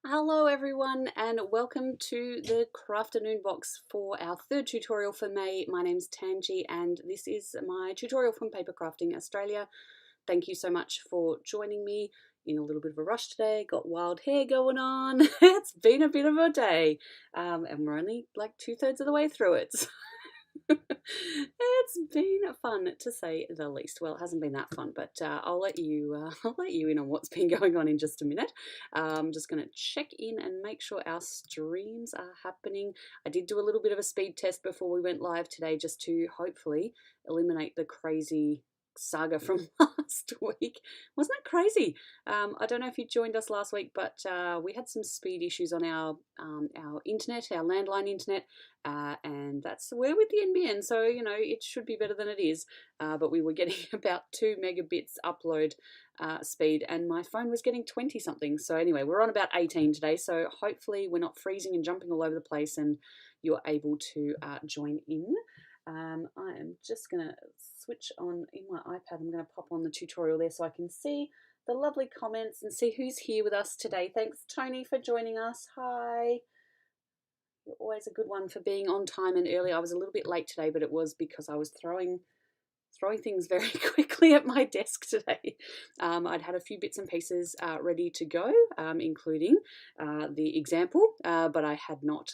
Hello everyone and welcome to the Crafternoon Box for our third tutorial for May. My name's Tangi and this is my tutorial from Papercrafting Australia. Thank you so much for joining me. In a little bit of a rush today, got wild hair going on. It's been a bit of a day and we're only like 2/3 of the way through it. It's been fun to say the least. Well, it hasn't been that fun, but I'll let you in on what's been going on in just a minute. I'm just going to check in and make sure our streams are happening. I did do a little bit of a speed test before we went live today, just to hopefully eliminate the crazy saga from last week. Wasn't it crazy? I don't know if you joined us last week, but we had some speed issues on our internet, our landline internet, and that's we're with the NBN, so you know it should be better than it is. But we were getting about 2 megabits upload speed, and my phone was getting 20 something. So anyway, we're on about 18 today. So hopefully we're not freezing and jumping all over the place, and you're able to join in. I am just going to switch on in my iPad. I'm going to pop on the tutorial there so I can see the lovely comments and see who's here with us today. Thanks, Tony, for joining us. Hi. You're always a good one for being on time and early. I was a little bit late today, but it was because I was throwing things very quickly at my desk today. I'd had a few bits and pieces ready to go, including the example, but I had not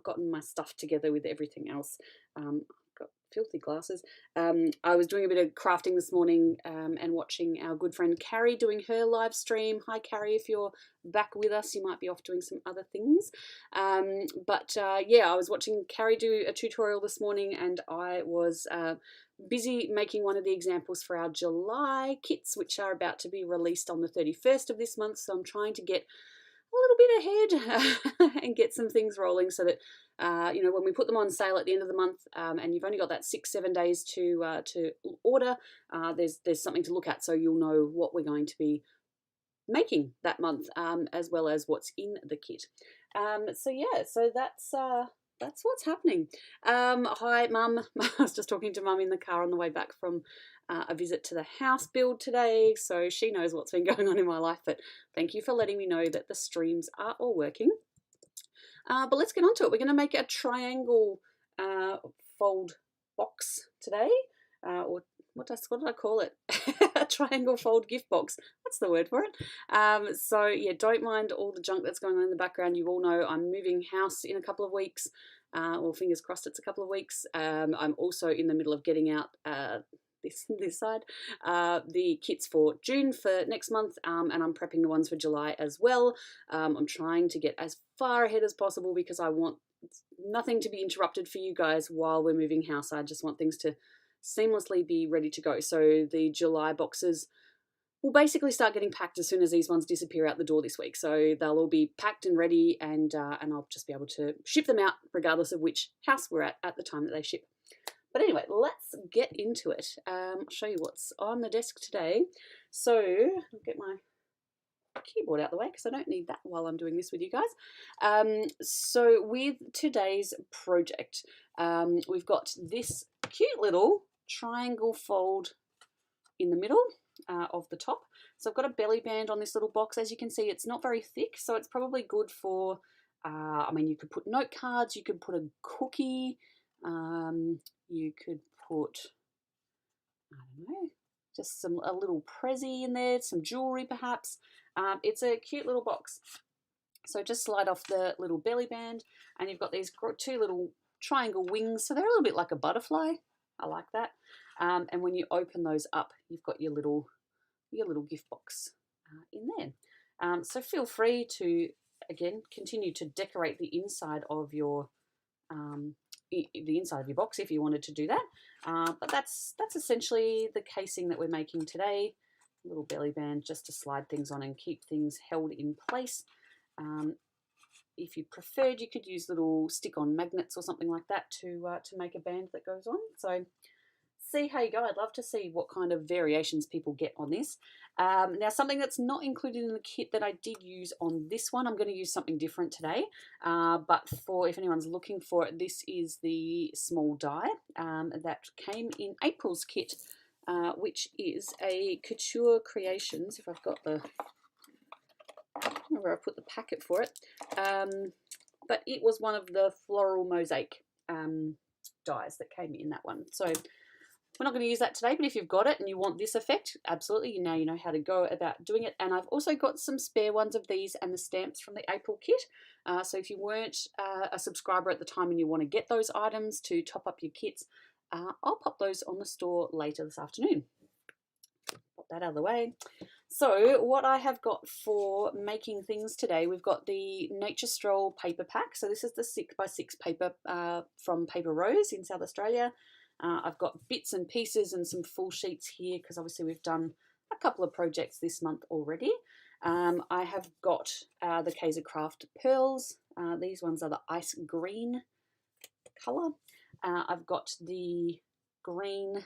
gotten my stuff together with everything else. Got filthy glasses. I was doing a bit of crafting this morning and watching our good friend Carrie doing her live stream. Hi Carrie, if you're back with us, you might be off doing some other things. Yeah, I was watching Carrie do a tutorial this morning, and I was busy making one of the examples for our July kits, which are about to be released on the 31st of this month. So I'm trying to get a little bit ahead and get some things rolling so that you know, when we put them on sale at the end of the month, and you've only got that 6-7 days to order, there's something to look at, so you'll know what we're going to be making that month, as well as what's in the kit. So yeah, so that's what's happening. Hi, Mum. I was just talking to Mum in the car on the way back from a visit to the house build today, so she knows what's been going on in my life, but thank you for letting me know that the streams are all working. But let's get on to it. We're going to make a triangle fold box today, or what did I call it? A triangle fold gift box. That's the word for it. So yeah, don't mind all the junk that's going on in the background. You all know I'm moving house in a couple of weeks. Well, fingers crossed it's a couple of weeks. I'm also in the middle of getting out this side the kits for June for next month, and I'm prepping the ones for July as well. I'm trying to get as far ahead as possible because I want nothing to be interrupted for you guys while we're moving house. I just want things to seamlessly be ready to go. So the July boxes will basically start getting packed as soon as these ones disappear out the door this week. So they'll all be packed and ready, and I'll just be able to ship them out regardless of which house we're at the time that they ship. But anyway, let's get into it. I'll show you what's on the desk today. So I'll get my keyboard out the way because I don't need that while I'm doing this with you guys. So with today's project, we've got this cute little triangle fold in the middle of the top. So I've got a belly band on this little box. As you can see, it's not very thick, so it's probably good for, I mean, you could put note cards, you could put a cookie, you could put, I don't know, just a little prezzy in there, some jewelry perhaps. It's a cute little box. So just slide off the little belly band, and you've got these 2 little triangle wings. So they're a little bit like a butterfly. I like that. And when you open those up, you've got your little gift box in there. So feel free to, again, continue to decorate the inside of your box if you wanted to do that. But that's essentially the casing that we're making today. A little belly band just to slide things on and keep things held in place. If you preferred, you could use little stick-on magnets or something like that to make a band that goes on. So see how you go. I'd love to see what kind of variations people get on this. Now, something that's not included in the kit that I did use on this one, I'm going to use something different today. But if anyone's looking for it, this is the small die that came in April's kit, which is a Couture Creations, if I've got the where I put the packet for it. But it was one of the floral mosaic dies that came in that one. So we're not going to use that today, but if you've got it and you want this effect, absolutely, now you know how to go about doing it. And I've also got some spare ones of these and the stamps from the April kit. So if you weren't a subscriber at the time and you want to get those items to top up your kits, I'll pop those on the store later this afternoon. Pop that out of the way. So what I have got for making things today, we've got the Nature Stroll paper pack. So this is the 6x6 paper from Paper Rose in South Australia. I've got bits and pieces and some full sheets here because obviously we've done a couple of projects this month already. I have got the Kaiser Craft pearls. These ones are the ice green colour. I've got the green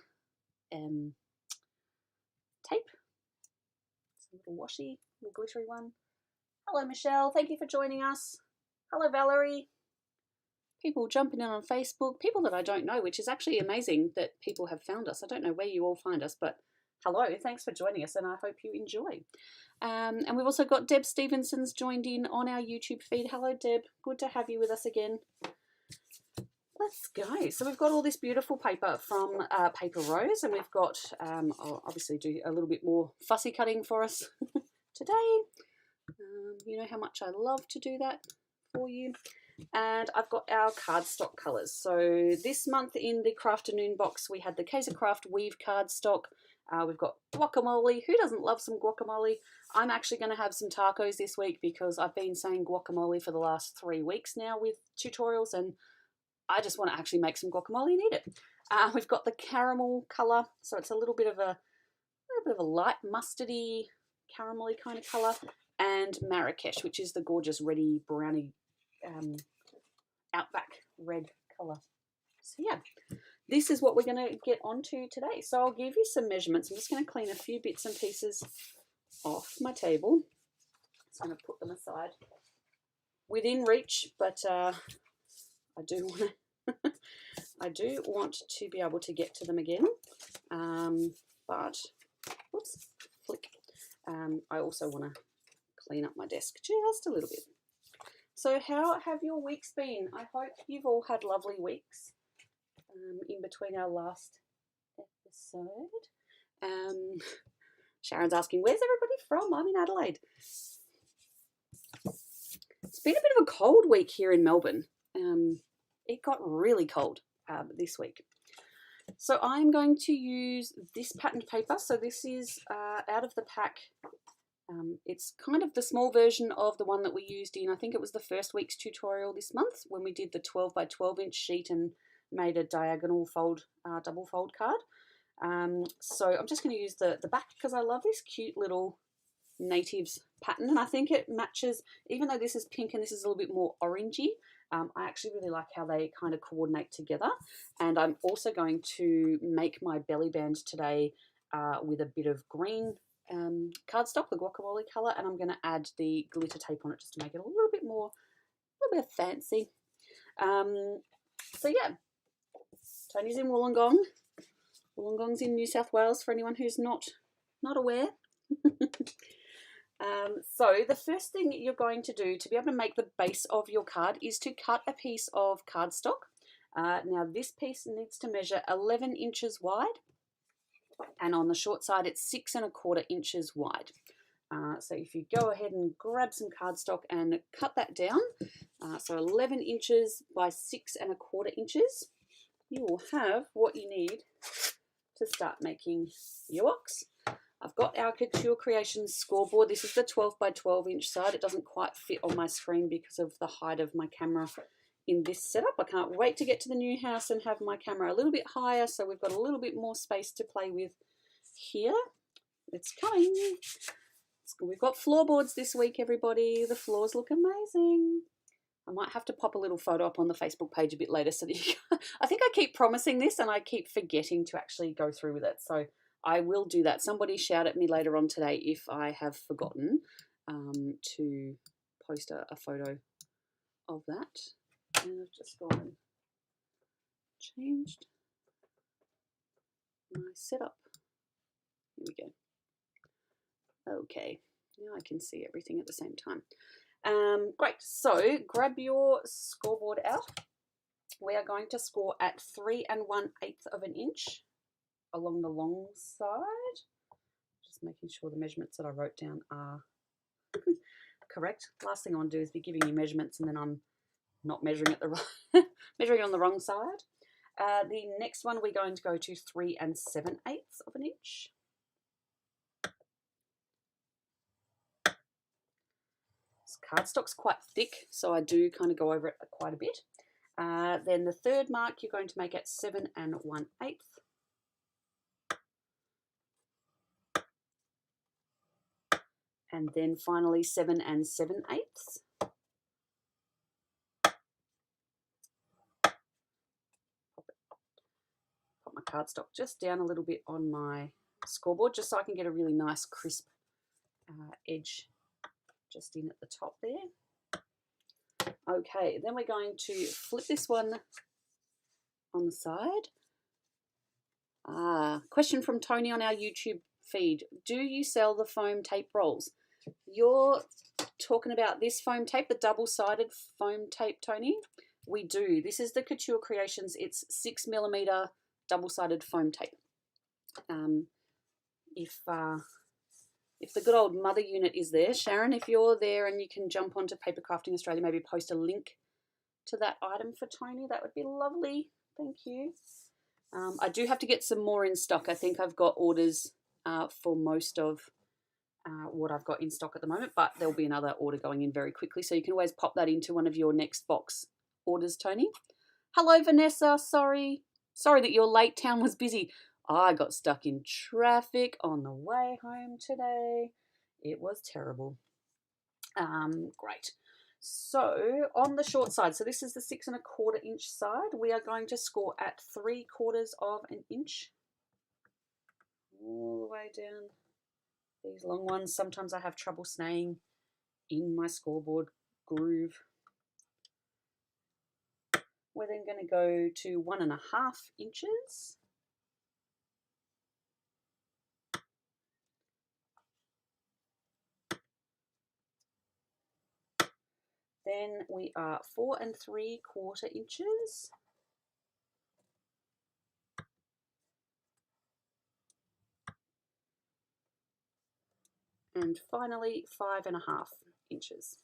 tape. It's a little washy, little glittery one. Hello Michelle, thank you for joining us. Hello Valerie. People jumping in on Facebook, people that I don't know, which is actually amazing that people have found us. I don't know where you all find us, but hello, thanks for joining us and I hope you enjoy. And we've also got Deb Stevenson's joined in on our YouTube feed. Hello Deb, good to have you with us again. Let's go. So we've got all this beautiful paper from Paper Rose, and we've got, I'll obviously do a little bit more fussy cutting for us today. You know how much I love to do that for you. And I've got our cardstock colours. So this month in the Crafternoon box, we had the Kaiser Craft Weave cardstock. We've got guacamole. Who doesn't love some guacamole? I'm actually going to have some tacos this week because I've been saying guacamole for the last 3 weeks now with tutorials, and I just want to actually make some guacamole and eat it. We've got the caramel colour, so it's a little bit of a light mustardy, caramelly kind of colour, and Marrakesh, which is the gorgeous reddy browny outback red colour. So yeah, this is what we're going to get onto today. So I'll give you some measurements. I'm just going to clean a few bits and pieces off my table. Just going to put them aside within reach, but I do want to be able to get to them again. But oops, flick. I also want to clean up my desk just a little bit. So how have your weeks been? I hope you've all had lovely weeks in between our last episode. Sharon's asking, where's everybody from? I'm in Adelaide. It's been a bit of a cold week here in Melbourne. It got really cold this week. So I'm going to use this patterned paper. So this is out of the pack. It's kind of the small version of the one that we used in, I think it was the first week's tutorial this month when we did the 12 by 12 inch sheet and made a diagonal fold, double fold card. So I'm just going to use the back because I love this cute little natives pattern, and I think it matches, even though this is pink and this is a little bit more orangey. I actually really like how they kind of coordinate together. And I'm also going to make my belly band today with a bit of green cardstock, the guacamole colour, and I'm going to add the glitter tape on it just to make it a little bit of fancy. So yeah, Tony's in Wollongong. Wollongong's in New South Wales for anyone who's not aware. So the first thing you're going to do to be able to make the base of your card is to cut a piece of cardstock. Now this piece needs to measure 11 inches wide, and on the short side it's 6 1/4 inches wide. So if you go ahead and grab some cardstock and cut that down, so 11 inches by 6 1/4 inches, you will have what you need to start making your box. I've got our Couture Creations scoreboard. This is the 12 by 12 inch side. It doesn't quite fit on my screen because of the height of my camera in this setup. I can't wait to get to the new house and have my camera a little bit higher so we've got a little bit more space to play with here. It's coming. We've got floorboards this week, everybody. The floors look amazing. I might have to pop a little photo up on the Facebook page a bit later so that you can, I think I keep promising this and I keep forgetting to actually go through with it. So I will do that. Somebody shout at me later on today if I have forgotten to post a photo of that. And I've just gone and changed my setup. Here we go. Okay, Now I can see everything at the same time. Great, so grab your scoreboard out. We are going to score at 3 1/8 of an inch along the long side. Just making sure the measurements that I wrote down are correct. Last thing I want to do is be giving you measurements and then I'm not measuring at the right, measuring on the wrong side. The next one we're going to go to 3 7/8 of an inch. This cardstock's quite thick, so I do kind of go over it quite a bit. Then the third mark you're going to make at 7 1/8. And then finally 7 7/8. Put my cardstock just down a little bit on my scoreboard just so I can get a really nice crisp edge just in at the top there. Okay, then we're going to flip this one on the side. Question from Tony on our YouTube feed. Do you sell the foam tape rolls? You're talking about this foam tape, the double-sided foam tape, Tony? We do. This is the Couture Creations. It's 6mm double-sided foam tape. If the good old mother unit is there, Sharon, if you're there and you can jump onto Papercrafting Australia, maybe post a link to that item for Tony, that would be lovely. Thank you. I do have to get some more in stock. I think I've got orders for most of what I've got in stock at the moment, but there'll be another order going in very quickly, so you can always pop that into one of your next box orders, Tony. Hello, Vanessa. Sorry that your late. Town was busy. I got stuck in traffic on the way home today. It was terrible. Great. So on the short side, so this is the 6 1/4 inch side, we are going to score at 3/4 of an inch. All the way down these long ones. Sometimes I have trouble staying in my scoreboard groove. We're then going to go to 1 1/2 inches. Then we are 4 3/4 inches. And finally 5 1/2 inches.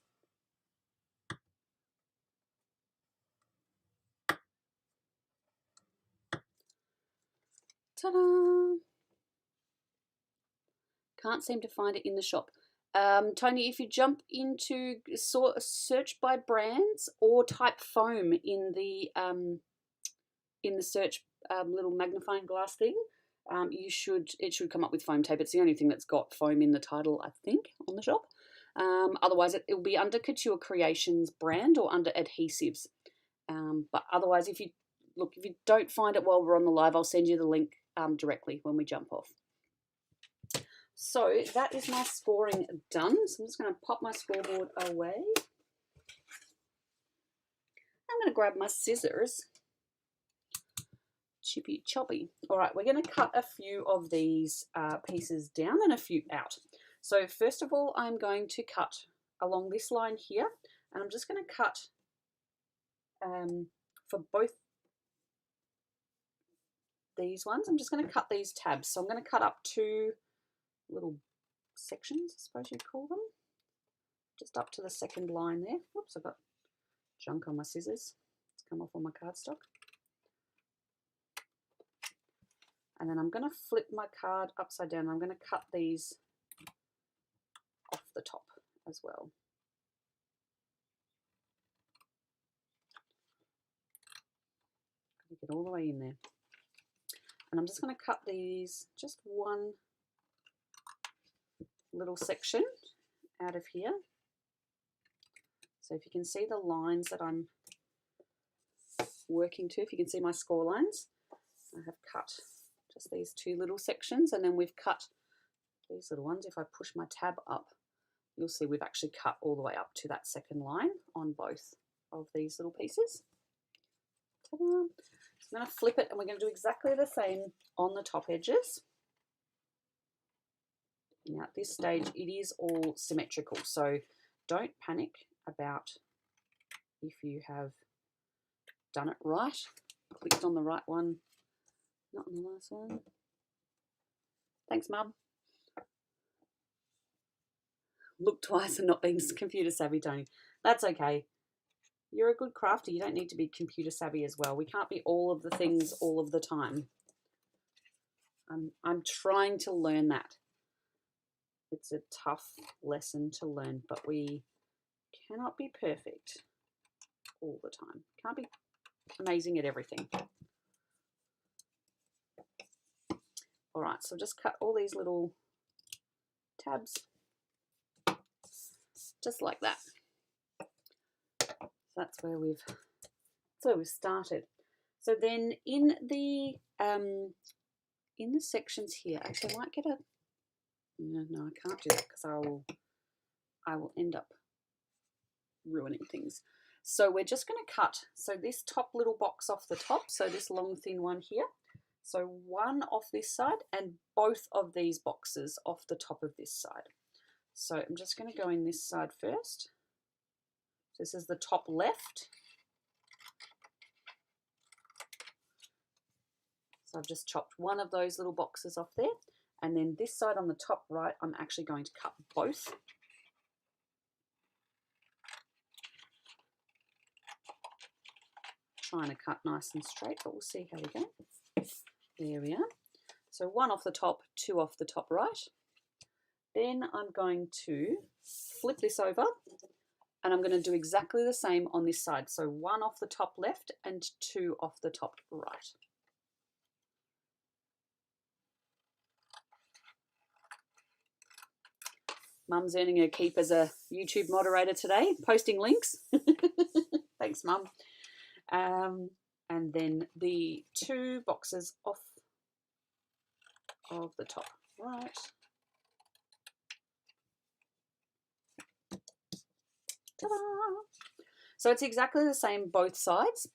Ta-da! Can't seem to find it in the shop. Tony, if you jump into search by brands or type foam in the search little magnifying glass thing, it should come up with foam tape. It's the only thing that's got foam in the title, I think, on the shop. Otherwise, it will be under Couture Creations brand or under adhesives. But otherwise, if you don't find it while we're on the live, I'll send you the link directly when we jump off. So that is my scoring done. So I'm just going to pop my scoreboard away. I'm going to grab my scissors. Chippy choppy. All right, we're going to cut a few of these pieces down and a few out. So first of all, I'm going to cut along this line here, and I'm just going to cut for both these ones. I'm just going to cut these tabs. So I'm going to cut up 2 little sections, I suppose you'd call them, just up to the second line there. Whoops, I've got junk on my scissors. It's come off on my cardstock. And then I'm going to flip my card upside down. I'm going to cut these off the top as well. Get all the way in there. And I'm just going to cut these, just one little section out of here. So if you can see the lines that I'm working to, if you can see my score lines, I have cut just these 2 little sections, and then we've cut these little ones. If I push my tab up, you'll see we've actually cut all the way up to that second line on both of these little pieces. Ta-da. So I'm going to flip it, and we're going to do exactly the same on the top edges. Now at this stage it is all symmetrical, so don't panic about if you have done it right, clicked on the right one, not on the last one. Thanks, Mum. Look twice and not being computer savvy, Tony. That's okay. You're a good crafter. You don't need to be computer savvy as well. We can't be all of the things all of the time. I'm trying to learn that. It's a tough lesson to learn, but we cannot be perfect all the time. Can't be amazing at everything. All right, so just cut all these little tabs just like that. That's where we've started. So then in the sections here, actually I might get a no, I can't do that because I will end up ruining things. So we're just going to cut, so this top little box off the top, so this long thin one here, so one off this side and both of these boxes off the top of this side. So I'm just going to go in this side first. This is the top left. So I've just chopped one of those little boxes off there, and then this side on the top right I'm actually going to cut both. Trying to cut nice and straight, but we'll see how we go. There we are. So one off the top, two off the top right. Then I'm going to flip this over and I'm going to do exactly the same on this side. So one off the top left and two off the top right. Mum's earning her keep as a YouTube moderator today, posting links. Thanks, Mum. And then the two boxes off of the top right. Ta-da! So it's exactly the same both sides.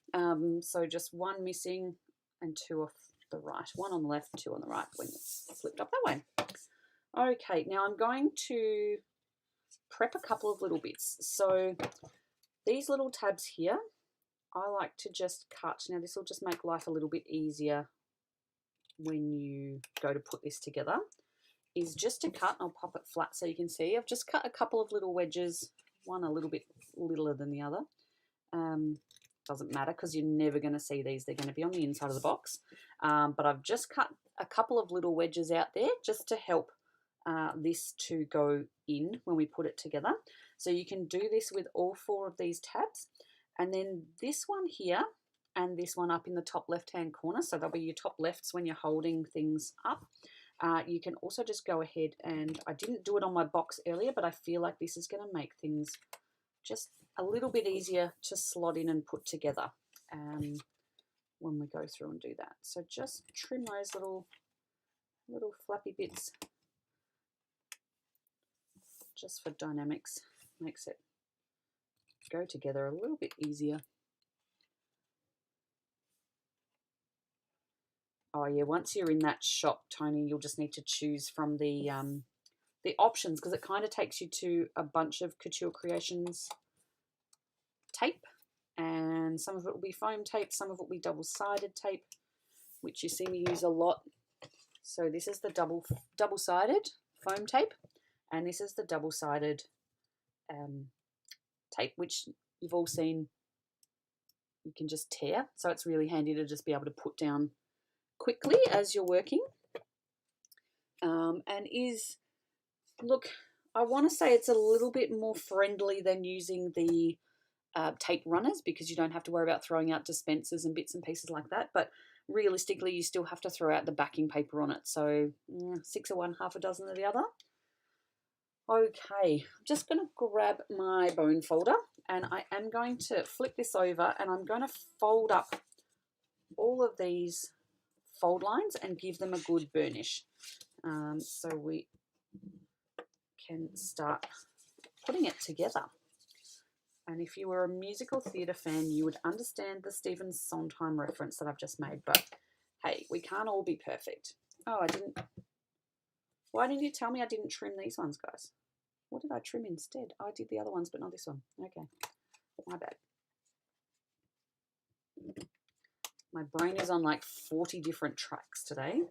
So just one missing and two off the right. One on the left, two on the right when it's flipped up that way. Okay, now I'm going to prep a couple of little bits. So these little tabs here, I like to just cut. Now this will just make life a little bit easier when you go to put this together, is just to cut. I'll pop it flat so you can see. I've just cut a couple of little wedges, one a little bit littler than the other. Doesn't matter because you're never going to see these. They're going to be on the inside of the box. But I've just cut a couple of little wedges out there just to help this to go in when we put it together. So you can do this with all four of these tabs. And then this one here and this one up in the top left-hand corner, so they'll be your top lefts when you're holding things up. You can also just go ahead and, I didn't do it on my box earlier, but I feel like this is going to make things just a little bit easier to slot in and put together when we go through and do that. So just trim those little flappy bits just for dynamics, makes it go together a little bit easier. Oh yeah, once you're in that shop, Tony, you'll just need to choose from the options, because it kind of takes you to a bunch of Couture Creations tape, and some of it will be foam tape, some of it will be double-sided tape, which you see me use a lot. So this is the double-sided foam tape, and this is the double-sided tape, which you've all seen you can just tear. So it's really handy to just be able to put down quickly as you're working. And look, I want to say it's a little bit more friendly than using the tape runners, because you don't have to worry about throwing out dispensers and bits and pieces like that. But realistically, you still have to throw out the backing paper on it. So 6 of one, half a dozen of the other. Okay, I'm just going to grab my bone folder and I am going to flip this over and I'm going to fold up all of these fold lines and give them a good burnish. So we can start putting it together. And if you were a musical theatre fan, you would understand the Stephen Sondheim reference that I've just made. But hey, we can't all be perfect. Oh, I didn't Why didn't you tell me I didn't trim these ones, guys? What did I trim instead? I did the other ones, but not this one. Okay, my bad. My brain is on like 40 different tracks today.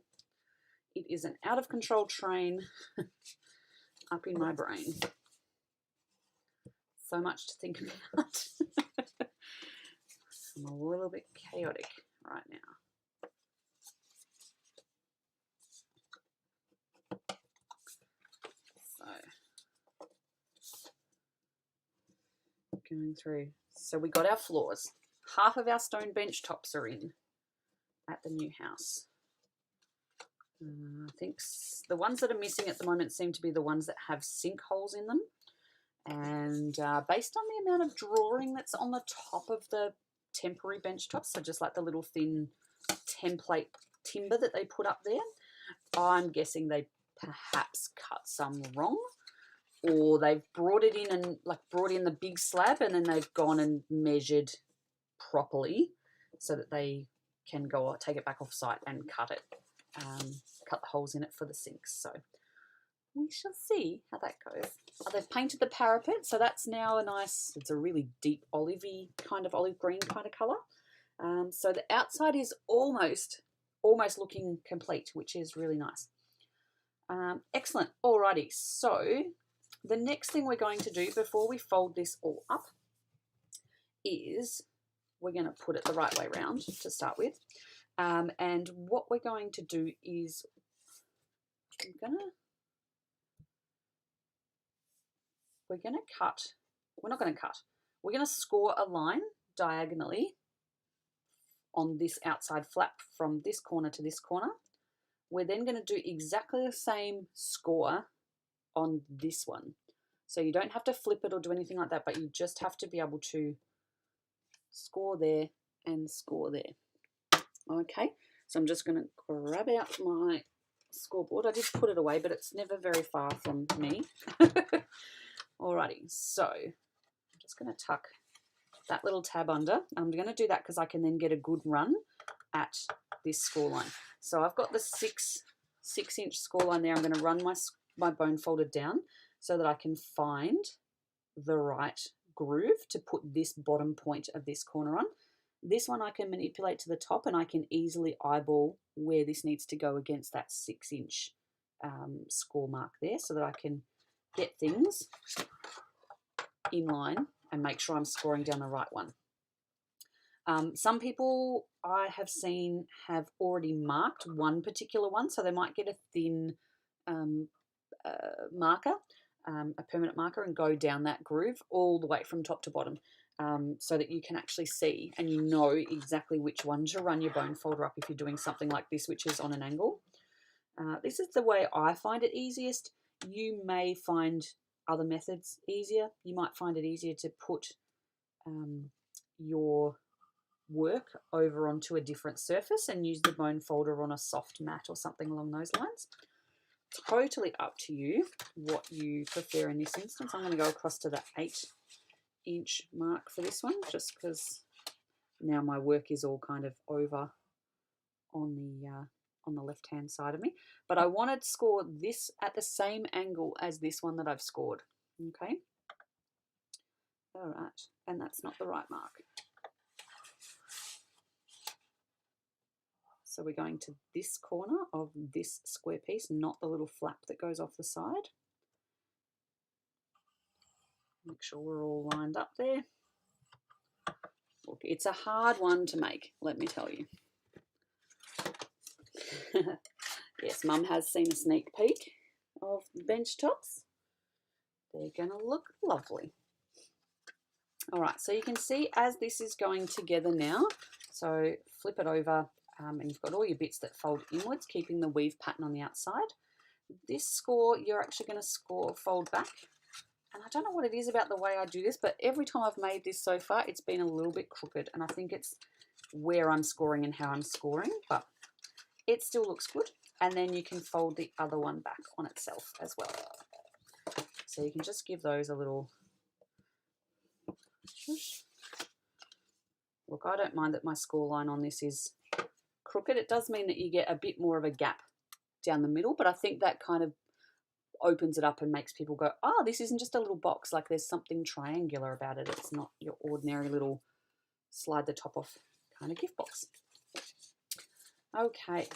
It is an out of control train up in my brain. So much to think about. I'm a little bit chaotic right now. So, going through. So we got our floors. Half of our stone bench tops are in at the new house. I think the ones that are missing at the moment seem to be the ones that have sinkholes in them. And based on the amount of drawing that's on the top of the temporary bench tops, so just like the little thin template timber that they put up there, I'm guessing they perhaps cut some wrong, or they've brought it in and like brought in the big slab and then they've gone and measured properly so that they can go take it back off site and cut it, cut the holes in it for the sinks. So we shall see how that goes. They've painted the parapet, so that's now a nice, it's a really deep olivey kind of olive green kind of colour. So the outside is almost looking complete, which is really nice. Excellent. Alrighty, so the next thing we're going to do before we fold this all up is we're going to put it the right way around to start with. And what we're going to do is we're going to score a line diagonally on this outside flap from this corner to this corner. We're then going to do exactly the same score on this one. So you don't have to flip it or do anything like that, but you just have to be able to score there and score there. Okay, so I'm just going to grab out my scoreboard. I did put it away, but it's never very far from me. Alrighty, so I'm just going to tuck that little tab under. I'm going to do that because I can then get a good run at this score line. So I've got the 6-inch score line there. I'm going to run my bone folder down so that I can find the right groove to put this bottom point of this corner on. This one I can manipulate to the top and I can easily eyeball where this needs to go against that 6-inch score mark there so that I can get things in line and make sure I'm scoring down the right one. Some people I have seen have already marked one particular one, so they might get a thin marker, a permanent marker, and go down that groove all the way from top to bottom, so that you can actually see and you know exactly which one to run your bone folder up if you're doing something like this, which is on an angle. This is the way I find it easiest. You may find other methods easier. You might find it easier to put your work over onto a different surface and use the bone folder on a soft mat or something along those lines. Totally up to you what you prefer in this instance. I'm going to go across to the 8-inch mark for this one, just because now my work is all kind of over on the left hand side of me. But I want to score this at the same angle as this one that I've scored. Okay. All right, and that's not the right mark. So we're going to this corner of this square piece, not the little flap that goes off the side. Make sure we're all lined up there. Look, it's a hard one to make, let me tell you. Yes, Mum has seen a sneak peek of the bench tops. They're going to look lovely. All right, so you can see as this is going together now, so flip it over and you've got all your bits that fold inwards, keeping the weave pattern on the outside. This score, you're actually going to fold back. And I don't know what it is about the way I do this, but every time I've made this so far, it's been a little bit crooked. And I think it's where I'm scoring and how I'm scoring, but it still looks good. And then you can fold the other one back on itself as well. So you can just give those a little shush. Look, I don't mind that my score line on this is crooked. It does mean that you get a bit more of a gap down the middle, but I think that kind of opens it up and makes people go, oh, this isn't just a little box. Like there's something triangular about it. It's not your ordinary little slide the top off kind of gift box. Okay,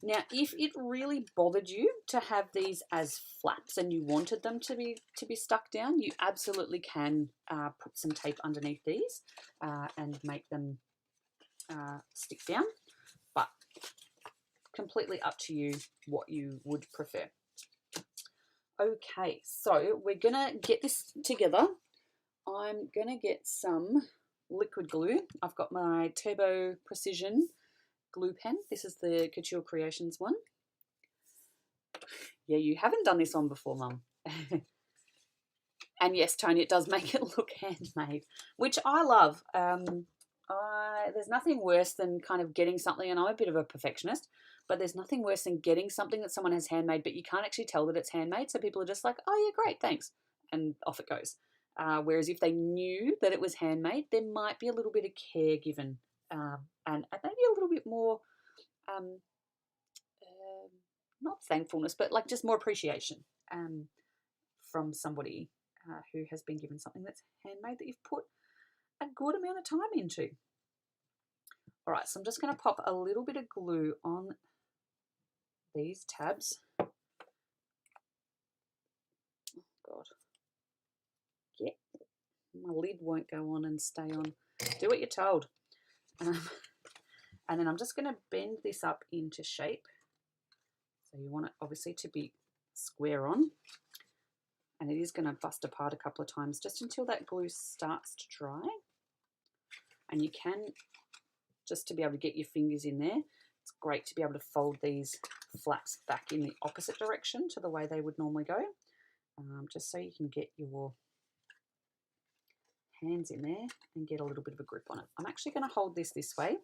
now if it really bothered you to have these as flaps and you wanted them to be stuck down, you absolutely can put some tape underneath these and make them stick down, but completely up to you what you would prefer. Okay, so we're gonna get this together. I'm gonna get some liquid glue. I've got my Turbo Precision glue pen. This is the Couture Creations one. Yeah, you haven't done this one before, Mum. And yes, Tony, it does make it look handmade, which I love. There's nothing worse than kind of getting something, and I'm a bit of a perfectionist, but there's nothing worse than getting something that someone has handmade, but you can't actually tell that it's handmade, so people are just like, oh yeah, great, thanks, and off it goes. Whereas if they knew that it was handmade, there might be a little bit of care given, and maybe a little bit more, not thankfulness, but like just more appreciation from somebody who has been given something that's handmade that you've put a good amount of time into. All right, so I'm just going to pop a little bit of glue on these tabs. Oh, God. Yeah, my lid won't go on and stay on. Do what you're told. And then I'm just going to bend this up into shape. So you want it obviously to be square on. And it is going to bust apart a couple of times just until that glue starts to dry. And you can, just to be able to get your fingers in there, it's great to be able to fold these flaps back in the opposite direction to the way they would normally go, just so you can get your hands in there and get a little bit of a grip on it. I'm actually going to hold this way,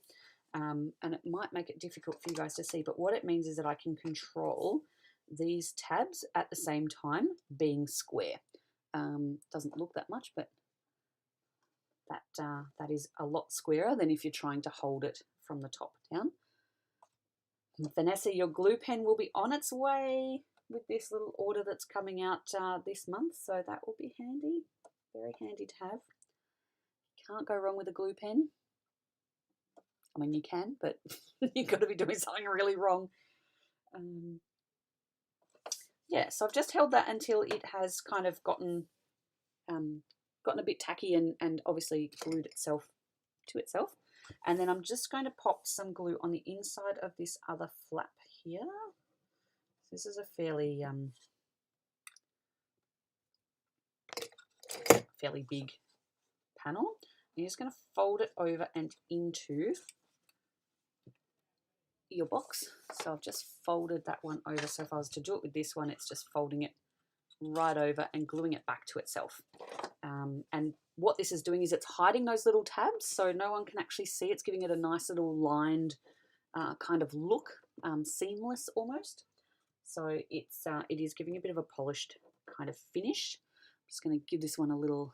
and it might make it difficult for you guys to see, but what it means is that I can control these tabs at the same time being square. Doesn't look that much, but that is a lot squarer than if you're trying to hold it from the top down. Vanessa, your glue pen will be on its way with this little order that's coming out this month, so that will be handy, very handy to have. Can't go wrong with a glue pen. I mean, you can, but you've got to be doing something really wrong. Yeah, so I've just held that until it has kind of gotten a bit tacky and obviously glued itself to itself. And then I'm just going to pop some glue on the inside of this other flap here. This is a fairly big panel. You're just going to fold it over and into your box. So I've just folded that one over. So if I was to do it with this one, it's just folding it right over and gluing it back to itself. And what this is doing is it's hiding those little tabs so no one can actually see. It's giving it a nice little lined kind of look, seamless almost. So it is giving a bit of a polished kind of finish. I'm just going to give this one a little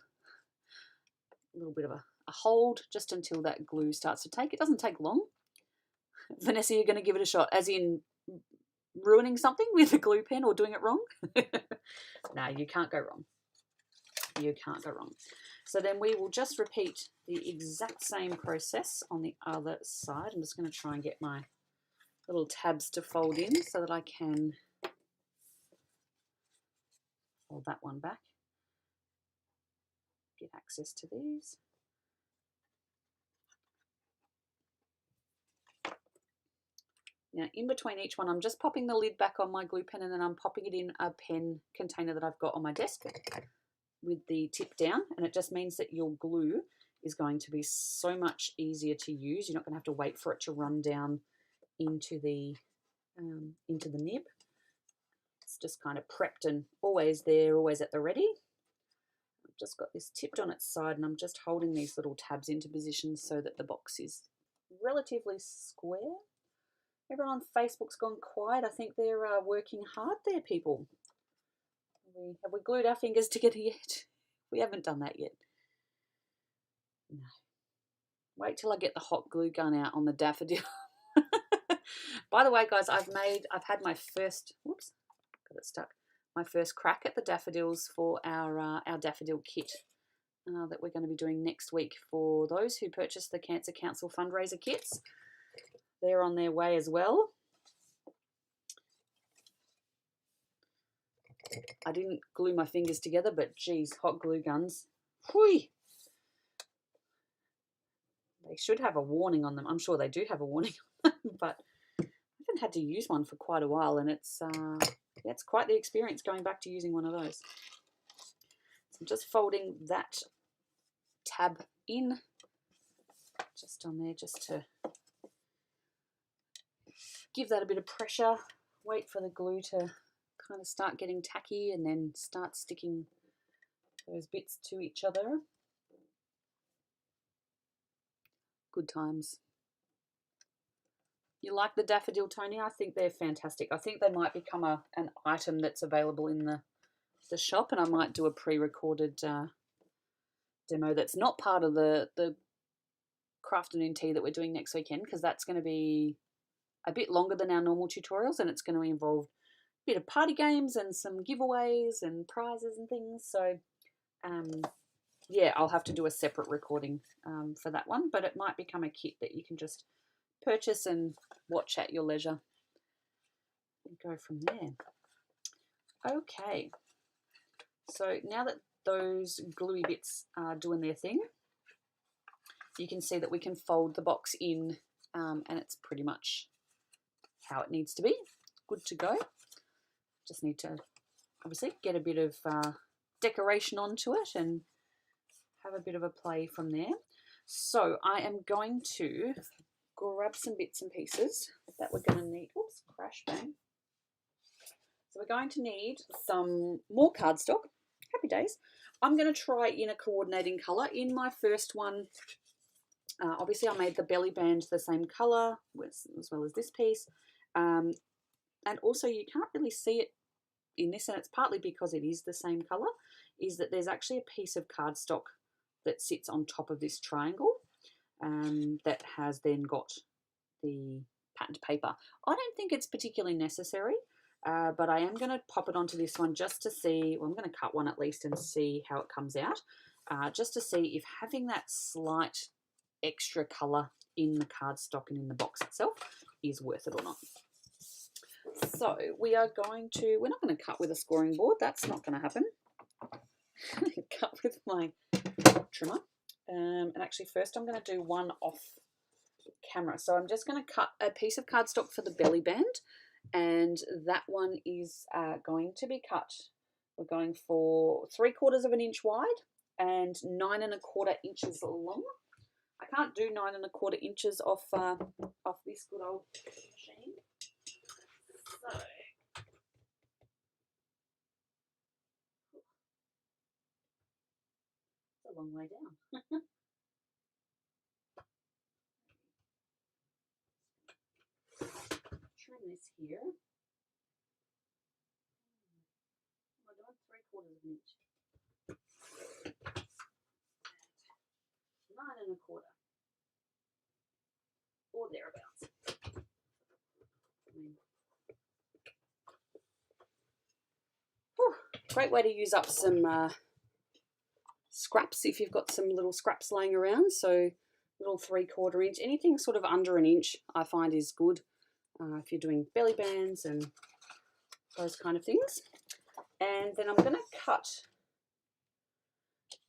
bit of a hold just until that glue starts to take. It doesn't take long. Vanessa, you're going to give it a shot, as in ruining something with a glue pen or doing it wrong? No, you can't go wrong. You can't go wrong. So then we will just repeat the exact same process on the other side. I'm just going to try and get my little tabs to fold in so that I can fold that one back. Get access to these. Now, in between each one, I'm just popping the lid back on my glue pen and then I'm popping it in a pen container that I've got on my desk with the tip down, and it just means that your glue is going to be so much easier to use. You're not going to have to wait for it to run down into the nib. It's just kind of prepped and always there, always at the ready. I've just got this tipped on its side and I'm just holding these little tabs into position so that the box is relatively square. Everyone on Facebook's gone quiet. I think they're working hard there, people. Have we glued our fingers together yet? We haven't done that yet. No. Wait till I get the hot glue gun out on the daffodil. By the way, guys, I've had my first, whoops, got it stuck. my first crack at the daffodils for our daffodil kit that we're going to be doing next week for those who purchase the Cancer Council fundraiser kits. They're on their way as well. I didn't glue my fingers together, but geez, hot glue guns. Whew. They should have a warning on them. I'm sure they do have a warning on them, but I haven't had to use one for quite a while, and it's quite the experience going back to using one of those. So I'm just folding that tab in, just on there, just to give that a bit of pressure. Wait for the glue to kind of start getting tacky and then start sticking those bits to each other. Good times. You like the daffodil, Tony? I think they're fantastic. I think they might become an item that's available in the shop, and I might do a pre-recorded demo that's not part of the Crafternoon tea that we're doing next weekend, because that's going to be a bit longer than our normal tutorials, and it's going to involve a bit of party games and some giveaways and prizes and things. So yeah, I'll have to do a separate recording for that one, but it might become a kit that you can just purchase and watch at your leisure and go from there. Okay, so now that those gluey bits are doing their thing, you can see that we can fold the box in, and it's pretty much how it needs to be. Good to go. Just need to obviously get a bit of decoration onto it and have a bit of a play from there. So I am going to grab some bits and pieces that we're going to need. Oops, crash bang. So we're going to need some more cardstock. Happy days. I'm going to try in a coordinating colour. In my first one, obviously I made the belly band the same colour as well as this piece. And also you can't really see it in this, and it's partly because it is the same colour, is that there's actually a piece of cardstock that sits on top of this triangle that has then got the patterned paper. I don't think it's particularly necessary, but I am going to pop it onto this one just to see, well, I'm going to cut one at least and see how it comes out, just to see if having that slight extra colour in the cardstock and in the box itself is worth it or not. So we're not going to cut with a scoring board. That's not going to happen. I'm going to cut with my trimmer. And actually first I'm going to do one off camera. So I'm just going to cut a piece of cardstock for the belly band, and that one is going to be cut. We're going for 3/4 of an inch wide and 9 1/4 inches long. I can't do 9 1/4 inches off this good old machine. So it's a long way down. Trim this here. We're doing 3/4 of an inch. 9 1/4. Or thereabouts. Whew, great way to use up some scraps if you've got some little scraps laying around. So little 3/4 inch, anything sort of under an inch I find is good if you're doing belly bands and those kind of things. And then I'm going to cut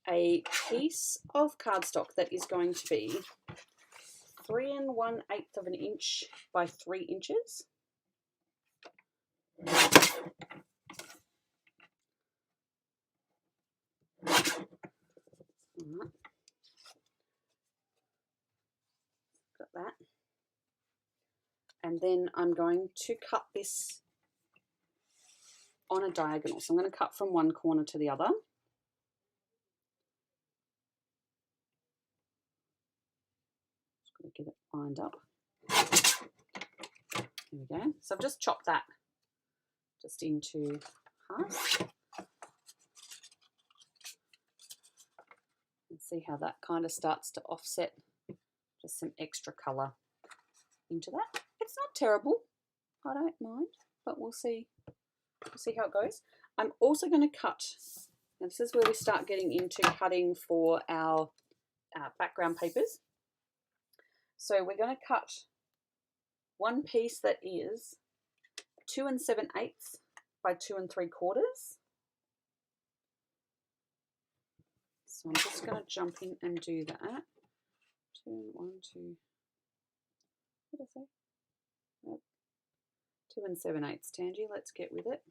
a piece of cardstock that is going to be 3 1/8 of an inch by 3 inches. Right. Got that. And then I'm going to cut this on a diagonal. So I'm going to cut from one corner to the other. Just going to get it lined up. There we go. So I've just chopped that just into half. And see how that kind of starts to offset just some extra colour into that. It's not terrible. I don't mind, but we'll see how it goes. I'm also going to cut, and this is where we start getting into cutting for our background papers. So we're going to cut one piece that is 2 7/8 by 2 3/4. So I'm just going to jump in and do that. 1, 2. What did I say? Nope. 2 7/8, Tangy. Let's get with it.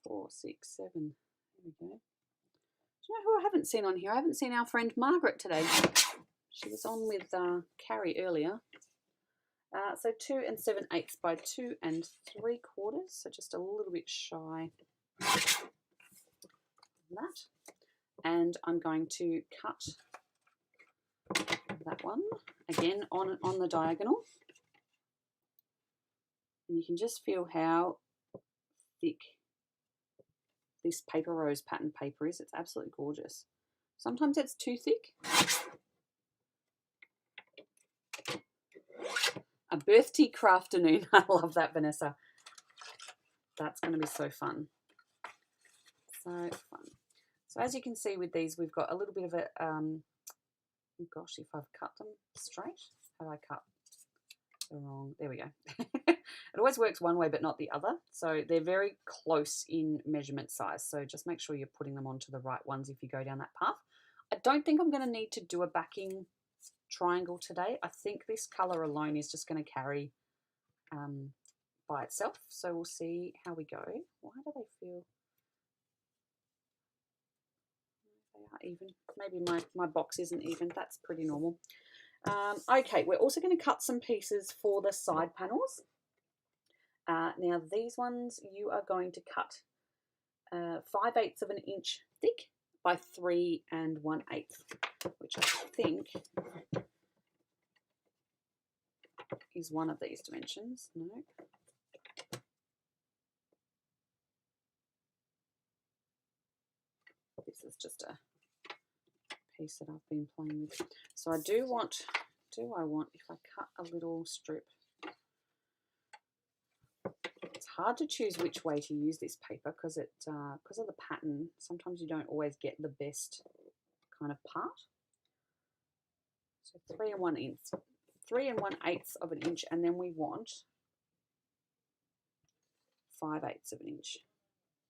4, 6, 7. There we go. Do you know who I haven't seen on here? I haven't seen our friend Margaret today. She was on with Carrie earlier. So 2 7/8 by 2 3/4. So just a little bit shy of that. And I'm going to cut that one again on the diagonal. And you can just feel how thick this paper rose pattern paper is. It's absolutely gorgeous. Sometimes it's too thick. A birthday crafternoon. I love that, Vanessa. That's going to be so fun. So fun. So as you can see with these, we've got a little bit of a, gosh, if I've cut them straight, have I cut the wrong? There we go. It always works one way but not the other. So they're very close in measurement size. So just make sure you're putting them onto the right ones if you go down that path. I don't think I'm going to need to do a backing triangle today. I think this colour alone is just going to carry by itself. So we'll see how we go. Why do they feel... They are even. Maybe my box isn't even. That's pretty normal. Okay, we're also going to cut some pieces for the side panels. Now these ones you are going to cut 5/8 of an inch thick by 3 1/8, which I think is one of these dimensions. No. This is just a piece that I've been playing with. So I do I want, if I cut a little strip, it's hard to choose which way to use this paper because of the pattern, sometimes you don't always get the best kind of part. So 3 1/8 of an inch, and then we want 5/8 of an inch,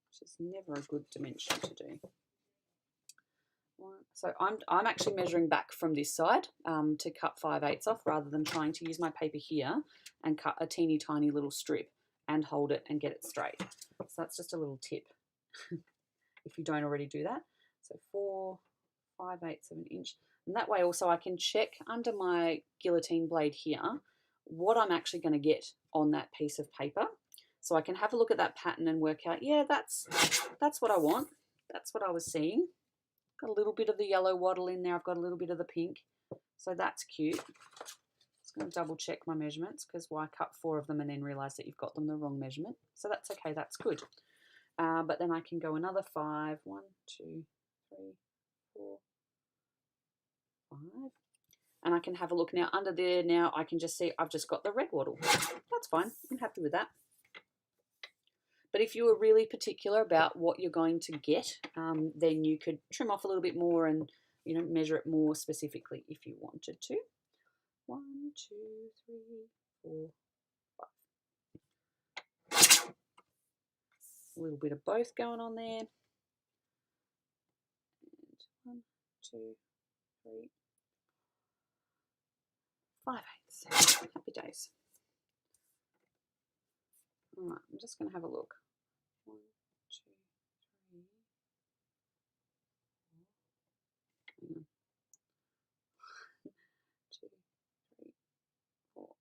which is never a good dimension to do. So I'm actually measuring back from this side to cut 5/8 off, rather than trying to use my paper here and cut a teeny tiny little strip and hold it and get it straight. So that's just a little tip if you don't already do that. So 4 5/8 of an inch, and that way also I can check under my guillotine blade here what I'm actually going to get on that piece of paper, so I can have a look at that pattern and work out, yeah, that's what I want. That's what I was seeing. Got a little bit of the yellow wattle in there. I've got a little bit of the pink. So that's cute. Just going to double check my measurements, because why cut 4 of them and then realise that you've got them the wrong measurement. So that's okay. That's good. But then I can go another 5. 1, 2, 3, 4, 5. And I can have a look now under there. Now I can just see I've just got the red wattle. That's fine. I'm happy with that. But if you were really particular about what you're going to get, then you could trim off a little bit more and, you know, measure it more specifically if you wanted to. 1, 2, 3, 4, 5. A little bit of both going on there. And 1, 2, 3, 5/8. Happy days. All right, I'm just going to have a look. 1, 2, 3, 4. Hang on. 2, 3, 4.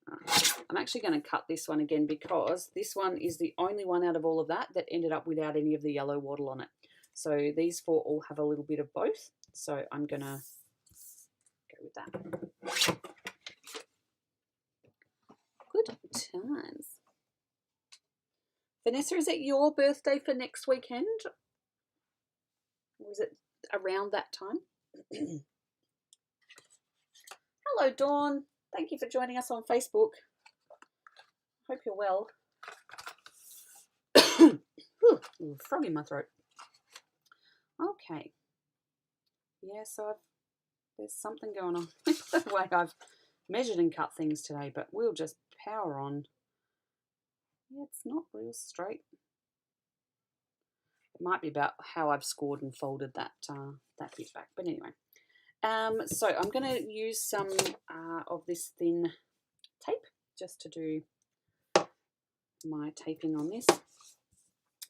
Right. I'm actually going to cut this one again, because this one is the only one out of all of that ended up without any of the yellow wattle on it. So these 4 all have a little bit of both. So I'm going to go with that. Good times. Vanessa, is it your birthday for next weekend? Or is it around that time? Hello, Dawn. Thank you for joining us on Facebook. Hope you're well. Ooh, frog in my throat. Okay. Yeah, so there's something going on with the way I've measured and cut things today, but we'll just power on. Yeah, it's not real straight. It might be about how I've scored and folded that bit back, but anyway. So I'm going to use some of this thin tape just to do my taping on this.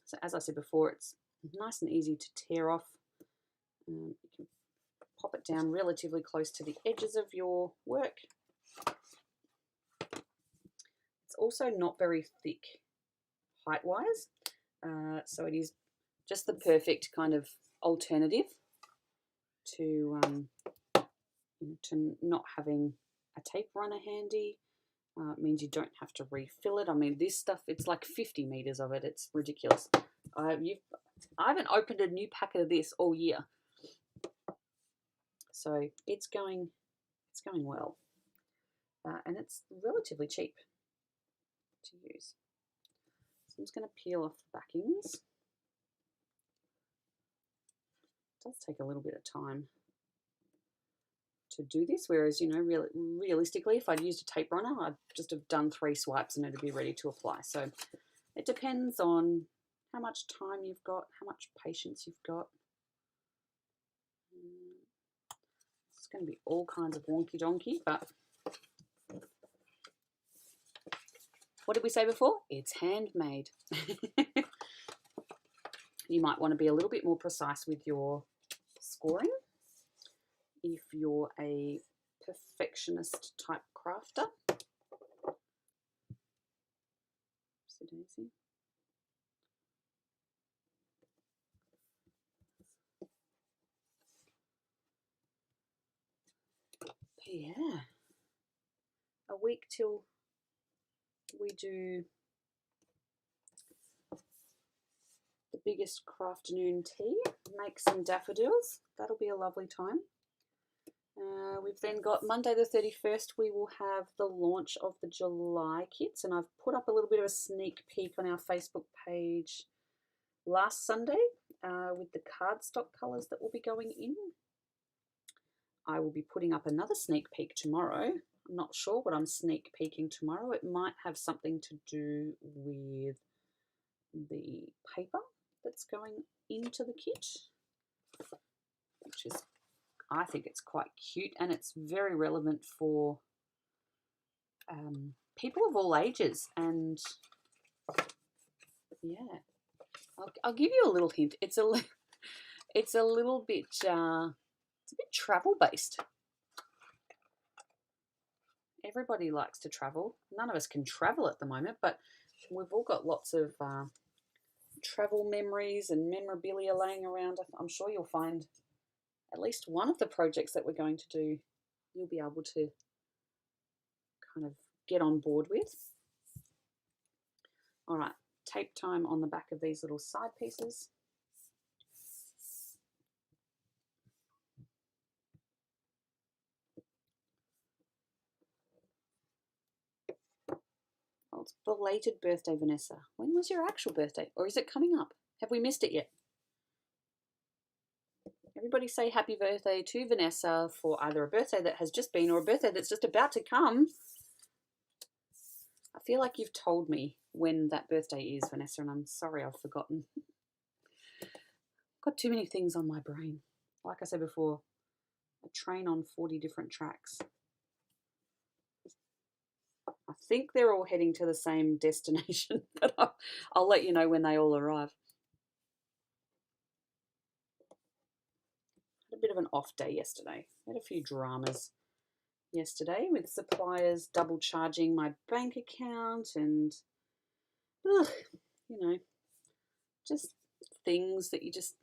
So as I said before, it's nice and easy to tear off. You can pop it down relatively close to the edges of your work. It's also not very thick height-wise, so it is just the perfect kind of alternative to not having a tape runner handy. It means you don't have to refill it. I mean, this stuff, it's like 50 meters of it. It's ridiculous. I haven't opened a new packet of this all year, so it's going well, and it's relatively cheap to use. So I'm just going to peel off the backings. It does take a little bit of time to do this, whereas, you know, realistically, if I'd used a tape runner, I'd just have done 3 swipes and it'd be ready to apply. So it depends on how much time you've got, how much patience you've got. It's going to be all kinds of wonky donkey, but what did we say before? It's handmade. You might want to be a little bit more precise with your scoring if you're a perfectionist type crafter. Daisy. Yeah, a week till we do the biggest Crafternoon tea, make some daffodils. That'll be a lovely time. We've then got Monday the 31st, we will have the launch of the July kits, and I've put up a little bit of a sneak peek on our Facebook page last Sunday with the cardstock colours that will be going in. I will be putting up another sneak peek tomorrow. I'm not sure what I'm sneak peeking tomorrow. It might have something to do with the paper that's going into the kit, which is, I think it's quite cute, and it's very relevant for people of all ages. And yeah, I'll give you a little hint. It's a little bit it's a bit travel based. Everybody likes to travel. None of us can travel at the moment, but we've all got lots of travel memories and memorabilia laying around. I'm sure you'll find at least one of the projects that we're going to do, you'll be able to kind of get on board with. All right, tape time on the back of these little side pieces. Oh, it's belated birthday, Vanessa. When was your actual birthday? Or is it coming up? Have we missed it yet? Everybody say happy birthday to Vanessa for either a birthday that has just been or a birthday that's just about to come. I feel like you've told me when that birthday is, Vanessa, and I'm sorry I've forgotten. I've got too many things on my brain. Like I said before, a train on 40 different tracks. I think they're all heading to the same destination, but I'll let you know when they all arrive. Had a bit of an off day yesterday. Had a few dramas yesterday with suppliers double charging my bank account and, you know, just things that you just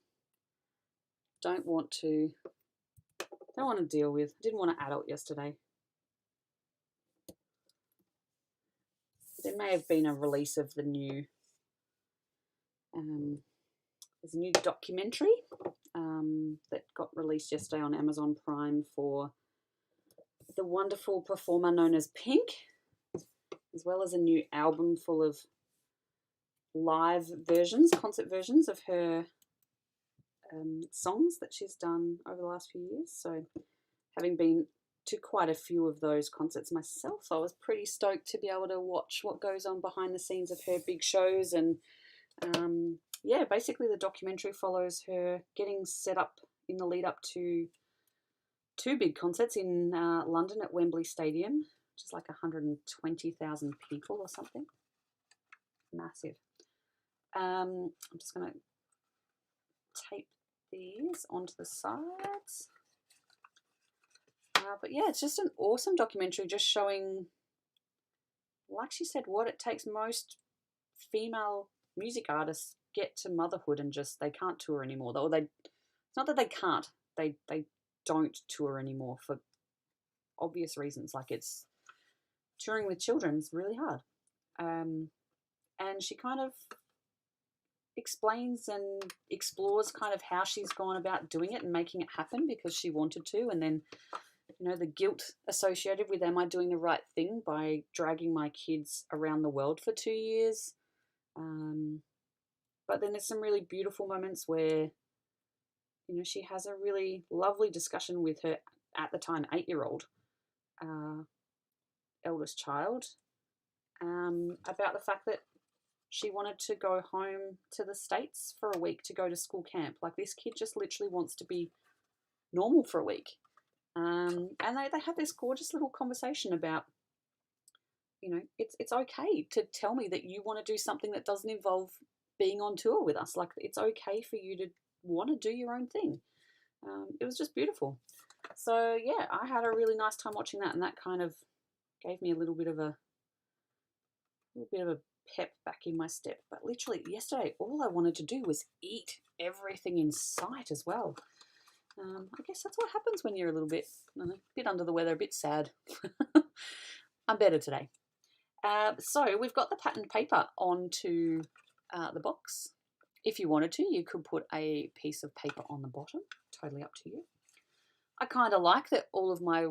don't want to deal with. I didn't want to adult yesterday. There may have been a release of the new, there's a new documentary that got released yesterday on Amazon Prime for the wonderful performer known as Pink, as well as a new album full of live versions, concert versions of her songs that she's done over the last few years. So having been to quite a few of those concerts myself, I was pretty stoked to be able to watch what goes on behind the scenes of her big shows. And yeah, basically the documentary follows her getting set up in the lead up to two big concerts in London at Wembley Stadium, which is like 120,000 people or something. Massive. I'm just going to tape these onto the sides. But yeah, it's just an awesome documentary, just showing, like she said, what it takes. Most female music artists get to motherhood and just, they can't tour anymore. Or it's not that they can't, they don't tour anymore for obvious reasons. Like, it's touring with children is really hard. And she kind of explains and explores kind of how she's gone about doing it and making it happen because she wanted to. And then, you know, the guilt associated with, am I doing the right thing by dragging my kids around the world for 2 years? But then there's some really beautiful moments where, you know, she has a really lovely discussion with her, at the time, 8-year-old eldest child, about the fact that she wanted to go home to the States for a week to go to school camp. Like, this kid just literally wants to be normal for a week. And they have this gorgeous little conversation about, you know, it's okay to tell me that you want to do something that doesn't involve being on tour with us. Like, it's okay for you to want to do your own thing. It was just beautiful. So yeah, I had a really nice time watching that, and that kind of gave me a little bit of a pep back in my step. But literally yesterday, all I wanted to do was eat everything in sight as well. I guess that's what happens when you're a little bit, I don't know, a bit under the weather, a bit sad. I'm better today. So we've got the patterned paper onto the box. If you wanted to, you could put a piece of paper on the bottom. Totally up to you. I kind of like that all of my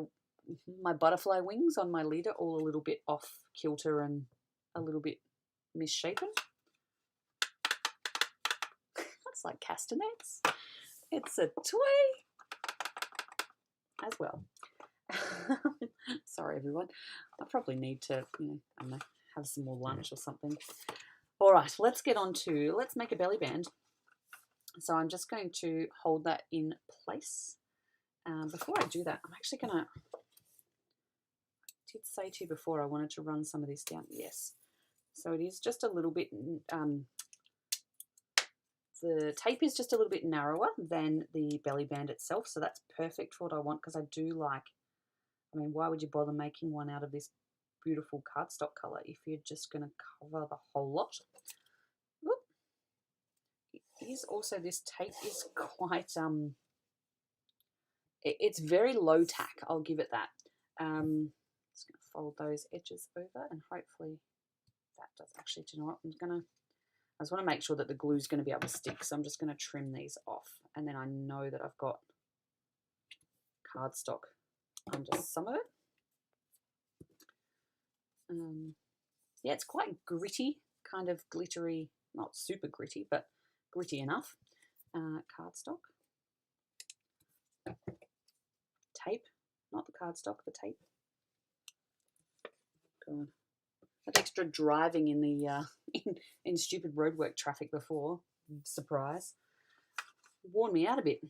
butterfly wings on my lid are all a little bit off kilter and a little bit misshapen. That's like castanets. It's a toy as well. Sorry, everyone. I probably need to, you know, I don't know, have some more lunch or something. All right, let's make a belly band. So I'm just going to hold that in place. Before I do that, I'm actually going to, I did say to you before I wanted to run some of this down. Yes. So it is just a little bit, the tape is just a little bit narrower than the belly band itself. So that's perfect for what I want, because I do like, I mean, why would you bother making one out of this beautiful cardstock colour if you're just going to cover the whole lot? Whoop. It is also, this tape is quite, it's very low tack, I'll give it that. Just going to fold those edges over, and hopefully that does actually, do you know what, I just want to make sure that the glue is going to be able to stick, so I'm just going to trim these off, and then I know that I've got cardstock under some of it. Yeah, it's quite gritty, kind of glittery, not super gritty, but gritty enough. Cardstock. Tape, not the cardstock, the tape. God. That extra driving in the in stupid roadwork traffic before, surprise, worn me out a bit.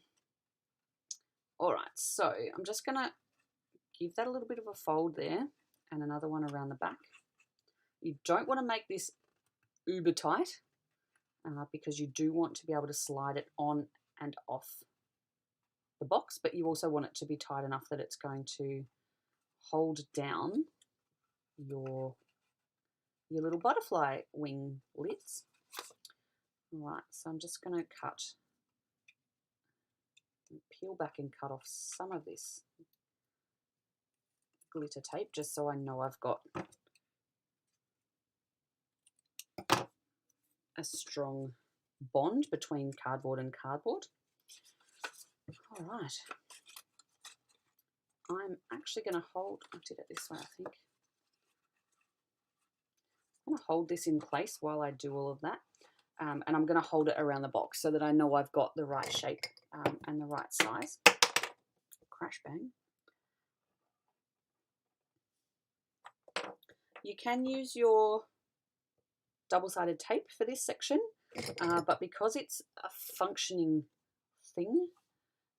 All right, so I'm just gonna give that a little bit of a fold there, and another one around the back. You don't want to make this uber tight, because you do want to be able to slide it on and off the box, but you also want it to be tight enough that it's going to hold down your little butterfly wing lids. All right, so I'm just going to peel back and cut off some of this glitter tape, just so I know I've got a strong bond between cardboard and cardboard. All right, I'm actually going to hold, I did it this way, I think. I'm going to hold this in place while I do all of that. And I'm going to hold it around the box so that I know I've got the right shape and the right size. Crash bang. You can use your double-sided tape for this section, but because it's a functioning thing,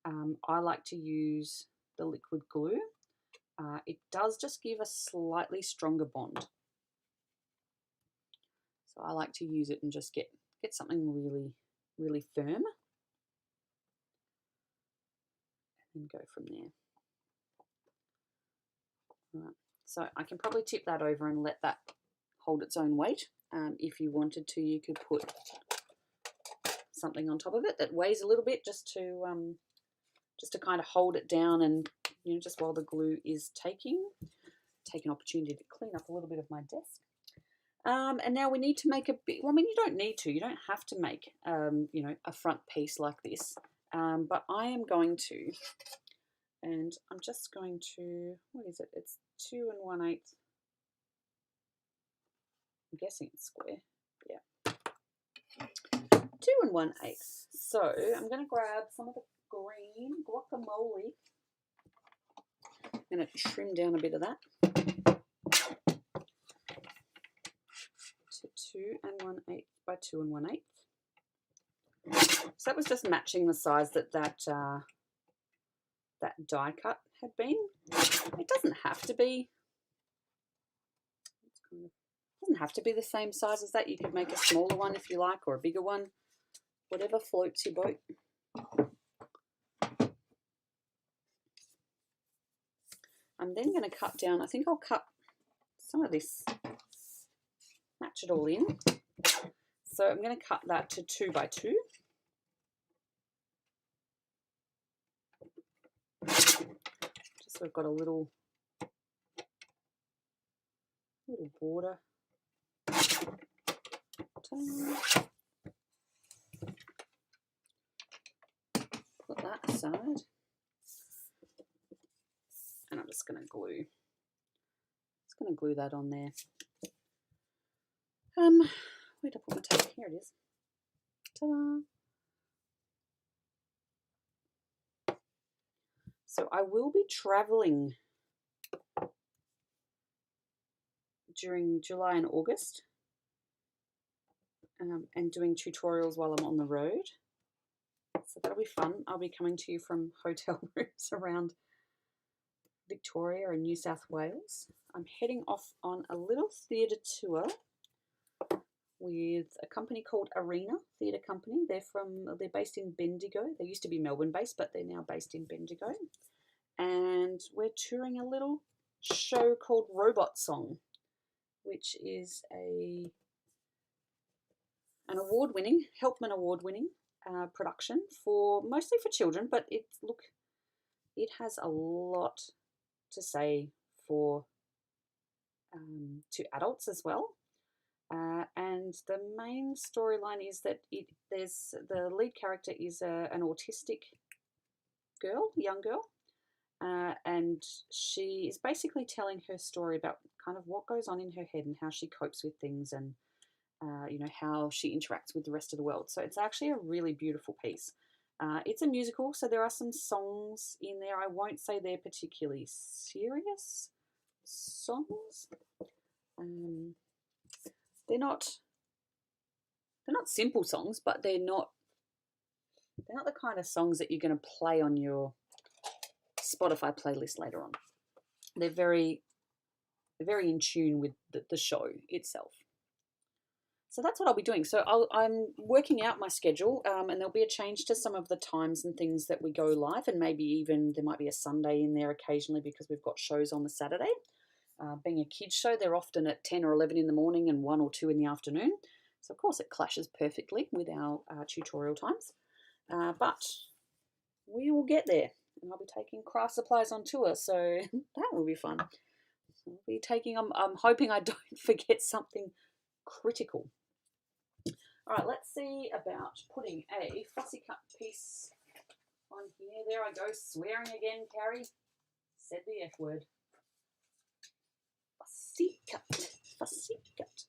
I like to use the liquid glue. It does just give a slightly stronger bond. So I like to use it and just get something really, really firm and go from there. Right. So I can probably tip that over and let that hold its own weight. If you wanted to, you could put something on top of it that weighs a little bit just to kind of hold it down, and just while the glue is take an opportunity to clean up a little bit of my desk. And now we need to make a bit. Well, I mean, you don't have to make a front piece like this, but I am going to, and I'm just going to, what is it? It's 2 1/8. I'm guessing it's square. Yeah, 2 1/8. So I'm going to grab some of the green guacamole. I'm going to trim down a bit of that to 2 1/8 by 2 1/8. So that was just matching the size that die cut had been. It doesn't have to be. Doesn't have to be the same size as that. You could make a smaller one if you like, or a bigger one, whatever floats your boat. I'm then going to cut down. I think I'll cut some of this, match it all in. So I'm going to cut that to 2 by 2. Just so I've got a little border. Put that aside. And I'm just going to glue. Just going to glue that on there. Where'd I put my tape? Here it is. Ta-da! So I will be traveling during July and August, and doing tutorials while I'm on the road. So that'll be fun. I'll be coming to you from hotel rooms around Victoria and New South Wales. I'm heading off on a little theatre tour with a company called Arena Theatre Company. They're based in Bendigo. They used to be Melbourne based, but they're now based in Bendigo. And we're touring a little show called Robot Song, which is an award-winning, Helpman Award-winning production mostly for children, but it has a lot to say to adults as well. And the main storyline is that the lead character is an autistic young girl, and she is basically telling her story about kind of what goes on in her head and how she copes with things, and how she interacts with the rest of the world. So it's actually a really beautiful piece. It's a musical, so there are some songs in there. I won't say they're particularly serious songs. They're not simple songs, but they're not the kind of songs that you're going to play on your Spotify playlist later on. They're very in tune with the show itself. So that's what I'll be doing. So I'm working out my schedule, and there'll be a change to some of the times and things that we go live, and maybe even there might be a Sunday in there occasionally because we've got shows on the Saturday. Being a kids show, they're often at 10 or 11 in the morning and 1 or 2 in the afternoon. So of course it clashes perfectly with our tutorial times. But we will get there, and I'll be taking craft supplies on tour, so that will be fun. I'll be taking, I'm hoping I don't forget something critical. All right, let's see about putting a fussy cut piece on here. There I go, swearing again, Carrie. Said the F word. Fussy cut, fussy cut.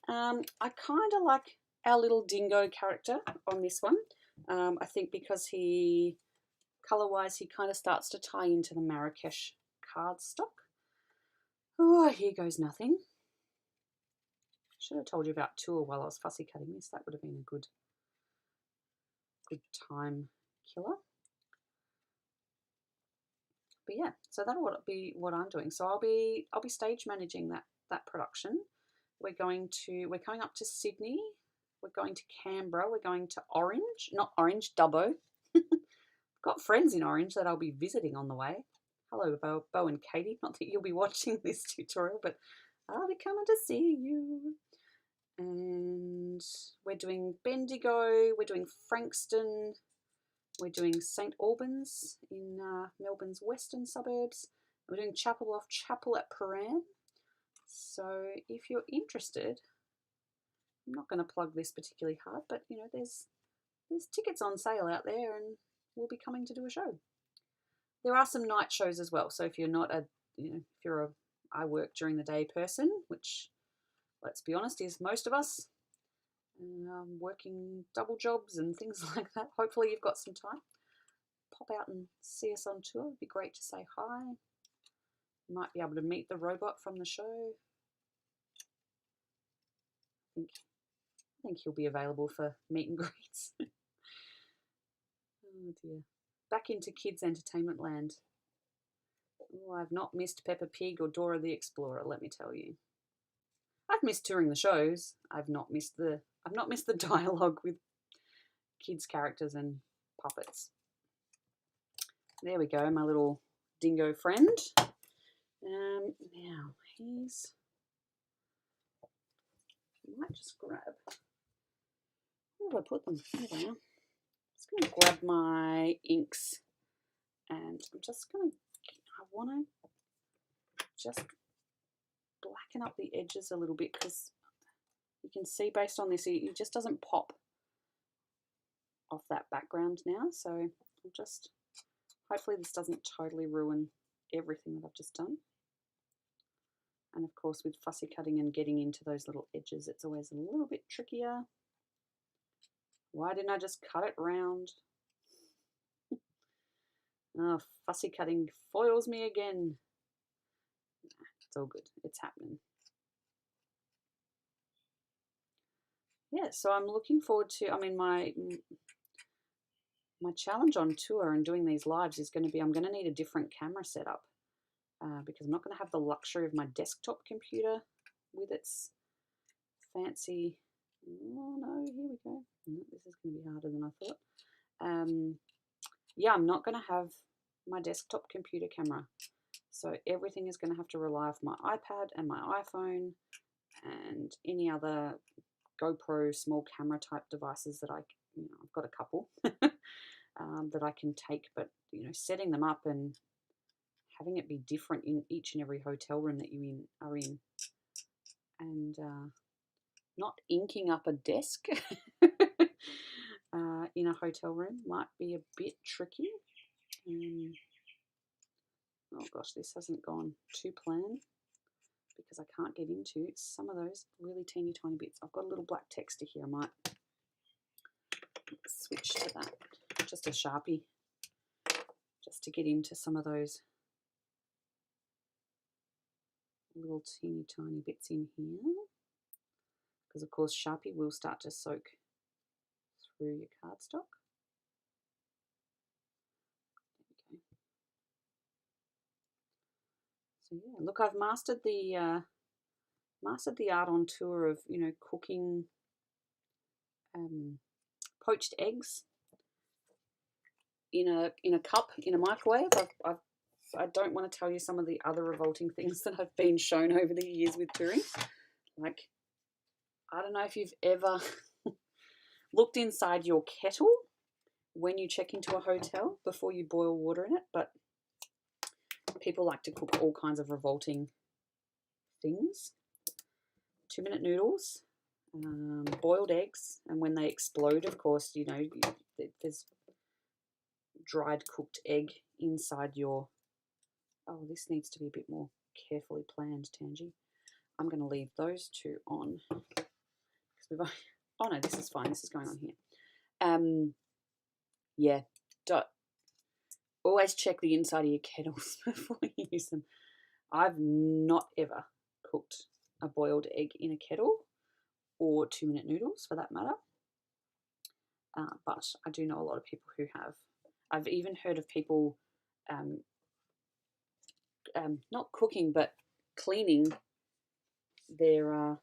I kind of like our little dingo character on this one. I think because he, colour-wise, he kind of starts to tie into the Marrakesh cardstock. Oh, here goes nothing. Should have told you about tour while I was fussy cutting this. That would have been a good time killer. But yeah, so that'll be what I'm doing. So I'll be stage managing that production. We're coming up to Sydney. We're going to Canberra. We're going to Orange, not Orange, Dubbo. Got friends in Orange that I'll be visiting on the way. Hello, Bo and Katie. Not that you'll be watching this tutorial, but I'll be coming to see you. And we're doing Bendigo. We're doing Frankston. We're doing St Albans in Melbourne's western suburbs. We're doing Chapel off Chapel at Paran. So if you're interested, I'm not going to plug this particularly hard, but you know, there's tickets on sale out there, and we'll be coming to do a show. There are some night shows as well. So if you're not I work during the day person, which, let's be honest, is most of us, working double jobs and things like that. Hopefully you've got some time. Pop out and see us on tour. It'd be great to say hi. You might be able to meet the robot from the show. I think he'll be available for meet and greets. Oh dear. Back into kids' entertainment land. Oh, I've not missed Peppa Pig or Dora the Explorer, let me tell you. I've missed touring the shows. I've not missed the dialogue with kids' characters and puppets. There we go, my little dingo friend. Now he's. I might just grab. Where did I put them? There they are. Just going to grab my inks, and I'm just going to. I want to just blacken up the edges a little bit, because you can see based on this, it just doesn't pop off that background now. So I'll just. Hopefully this doesn't totally ruin everything that I've just done. And of course, with fussy cutting and getting into those little edges, it's always a little bit trickier. Why didn't I just cut it round? Oh, fussy cutting foils me again. It's all good. It's happening. Yeah, so I'm looking forward to, I mean, my challenge on tour and doing these lives is going to be, I'm going to need a different camera setup, because I'm not going to have the luxury of my desktop computer with its fancy. Oh no, here we go. This is going to be harder than I thought. Yeah, I'm not going to have my desktop computer camera, so everything is going to have to rely off my iPad and my iPhone and any other GoPro small camera type devices that I've got a couple that I can take, but setting them up and having it be different in each and every hotel room that you are in, and not inking up a desk in a hotel room might be a bit tricky. Oh gosh, this hasn't gone to plan because I can't get into some of those really teeny tiny bits. I've got a little black texture here. I might switch to that. Just a Sharpie, just to get into some of those little teeny tiny bits in here. Because of course Sharpie will start to soak through your cardstock. Okay. So yeah, look, I've mastered the art on tour of cooking poached eggs in a cup in a microwave. I don't want to tell you some of the other revolting things that I've been shown over the years with touring. Like, I don't know if you've ever looked inside your kettle when you check into a hotel before you boil water in it, but people like to cook all kinds of revolting things. 2-minute noodles, boiled eggs, and when they explode, of course, there's dried cooked egg inside your... Oh, this needs to be a bit more carefully planned, Tangy. I'm going to leave those two on. Oh no, this is fine. This is going on here. Yeah, always check the inside of your kettles before you use them. I've not ever cooked a boiled egg in a kettle, or 2-minute noodles for that matter. But I do know a lot of people who have. I've even heard of people not cooking but cleaning their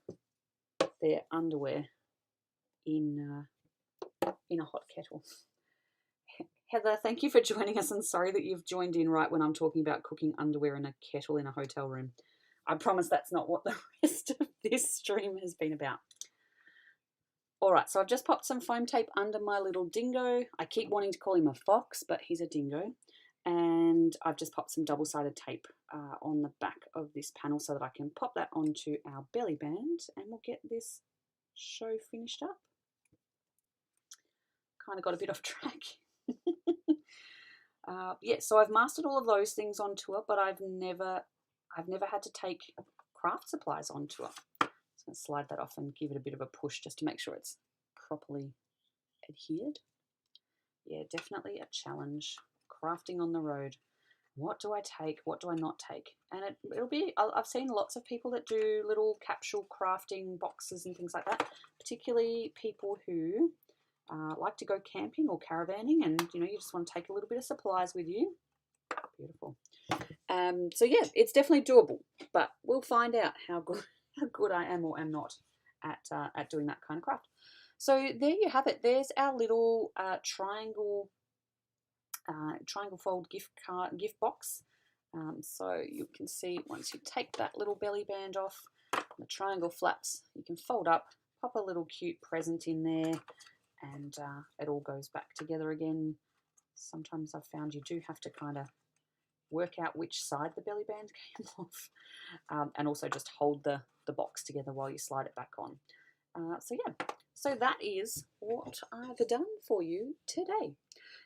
underwear in a hot kettle. Heather, thank you for joining us, and sorry that you've joined in right when I'm talking about cooking underwear in a kettle in a hotel room. I promise that's not what the rest of this stream has been about. All right, so I've just popped some foam tape under my little dingo. I keep wanting to call him a fox, but he's a dingo. And I've just popped some double-sided tape on the back of this panel so that I can pop that onto our belly band, and we'll get this show finished up. Kind of got a bit off track. Yeah, so I've mastered all of those things on tour, but I've never had to take craft supplies on tour. I'm just going to slide that off and give it a bit of a push just to make sure it's properly adhered. Yeah, definitely a challenge. Crafting on the road. What do I take? What do I not take? And it'll be, I've seen lots of people that do little capsule crafting boxes and things like that, particularly people who like to go camping or caravanning, and you just want to take a little bit of supplies with you. Beautiful. So yeah, it's definitely doable, but we'll find out how good I am or am not at doing that kind of craft. So there you have it. There's our little triangle fold gift box. So you can see once you take that little belly band off, the triangle flaps, you can fold up, pop a little cute present in there, and it all goes back together again. Sometimes I've found you do have to kind of work out which side the belly band came off, and also just hold the box together while you slide it back on. So yeah, so that is what I've done for you today.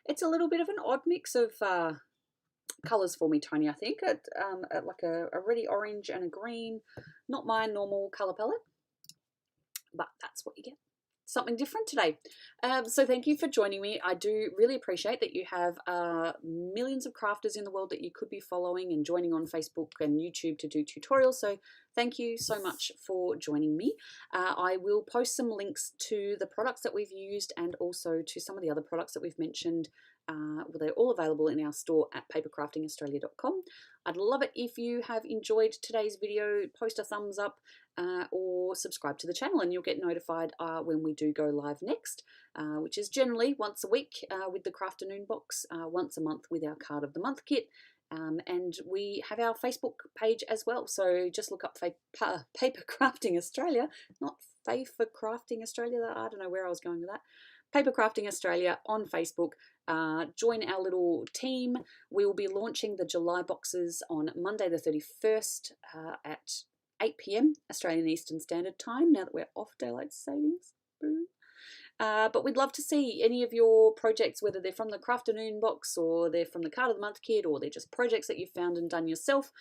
It's a little bit of an odd mix of colours for me, Tony, I think. Like a reddy orange and a green. Not my normal colour palette, but that's what you get. Something different today. So thank you for joining me. I do really appreciate that you have millions of crafters in the world that you could be following and joining on Facebook and YouTube to do tutorials. So thank you so much for joining me. I will post some links to the products that we've used and also to some of the other products that we've mentioned. They're all available in our store at papercraftingaustralia.com. I'd love it if you have enjoyed today's video. Post a thumbs up or subscribe to the channel, and you'll get notified when we do go live next, which is generally once a week with the Crafternoon Box, once a month with our Card of the Month kit. And we have our Facebook page as well, so just look up Papercrafting Australia, not Papercrafting Australia. I don't know where I was going with that. Papercrafting Australia on Facebook. Join our little team. We will be launching the July boxes on Monday the 31st at 8 p.m. Australian Eastern Standard Time, now that we're off daylight savings. Boo. But we'd love to see any of your projects, whether they're from the Crafternoon Box or they're from the Card of the Month kit or they're just projects that you've found and done yourself.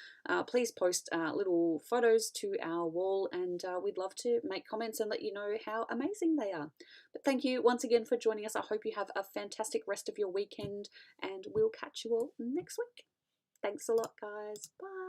Please post little photos to our wall, and we'd love to make comments and let you know how amazing they are. But thank you once again for joining us. I hope you have a fantastic rest of your weekend, and we'll catch you all next week. Thanks a lot, guys. Bye.